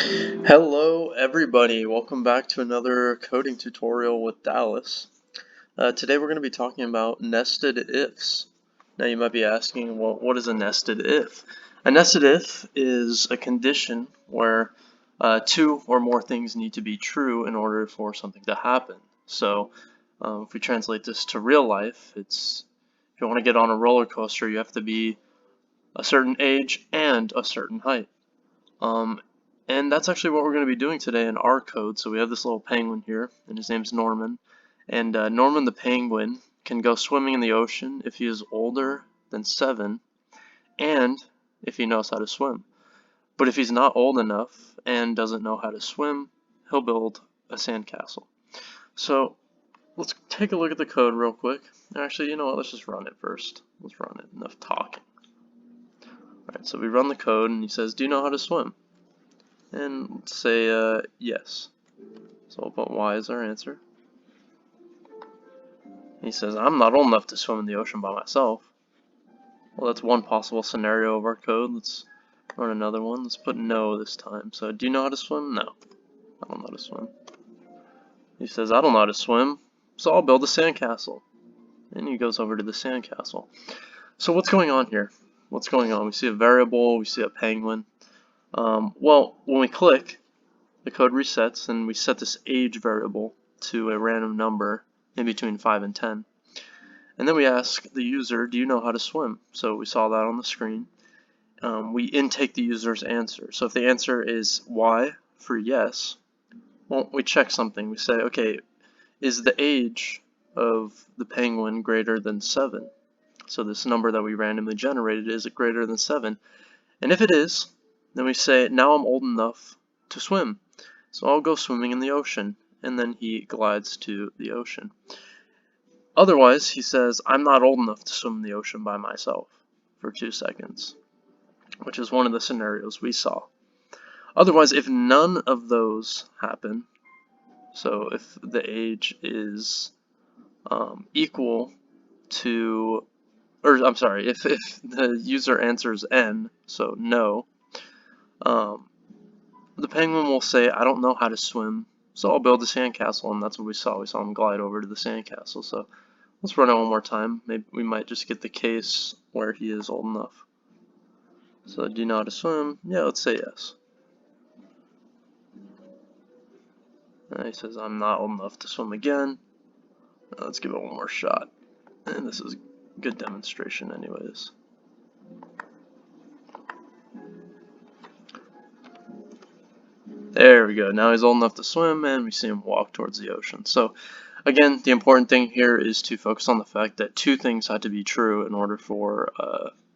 Hello everybody, welcome back to another coding tutorial with Dallas. Today we're going to be talking about nested ifs. Now you might be asking, well, what is a nested if? A nested if is a condition where two or more things need to be true in order for something to happen. So if we translate this to real life, it's if you want to get on a roller coaster, you have to be a certain age and a certain height. And that's actually what we're going to be doing today in our code. So we have this little penguin here, and his name's Norman. And Norman the penguin can go swimming in the ocean if he is older than 7, and if he knows how to swim. But if he's not old enough and doesn't know how to swim, he'll build a sandcastle. So let's take a look at the code real quick. Actually, you know what? Let's just run it first. Let's run it. Enough talking. Alright, so we run the code, and he says, do you know how to swim? And let's say yes. So we'll put Y as our answer. He says, I'm not old enough to swim in the ocean by myself. Well, that's one possible scenario of our code. Let's run another one. Let's put no this time. So, do you know how to swim? No. I don't know how to swim. He says, I don't know how to swim, so I'll build a sandcastle. And he goes over to the sandcastle. So what's going on here? What's going on? We see a variable, we see a penguin. Well, when we click, the code resets and we set this age variable to a random number in between 5 and 10. And then we ask the user, do you know how to swim? So we saw that on the screen. We intake the user's answer. So if the answer is Y for yes, well, we check something. We say, okay, is the age of the penguin greater than 7? So this number that we randomly generated, is it greater than 7? And if it is, then we say, now I'm old enough to swim. So I'll go swimming in the ocean. And then he glides to the ocean. Otherwise, he says, I'm not old enough to swim in the ocean by myself for 2 seconds, which is one of the scenarios we saw. Otherwise, if none of those happen, so if the age is equal to, or I'm sorry, if the user answers N, so no, the penguin will say, I don't know how to swim, so I'll build a sandcastle, and that's what we saw. We saw him glide over to the sandcastle. So let's run it one more time. Maybe we might just get the case where he is old enough. So do you know how to swim? Yeah, let's say yes. And he says, I'm not old enough to swim again. Let's give it one more shot. And this is a good demonstration anyways. There we go. Now he's old enough to swim, and we see him walk towards the ocean. So again, the important thing here is to focus on the fact that 2 things had to be true in order for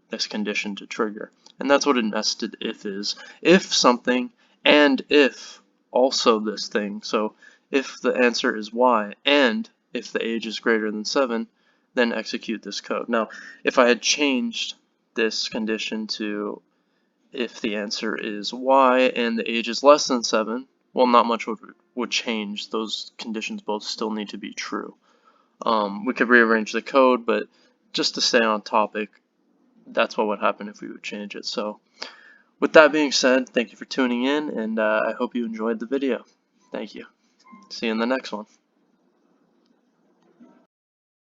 this condition to trigger. And that's what a nested if is. If something, and if also this thing. So if the answer is Y, and if the age is greater than 7, then execute this code. Now, if I had changed this condition to if the answer is Y and the age is less than 7, well, not much would change. Those conditions both still need to be true. We could rearrange the code, but just to stay on topic, that's what would happen if we would change it. So with that being said, thank you for tuning in, and I hope you enjoyed the video. Thank you. See you in the next one.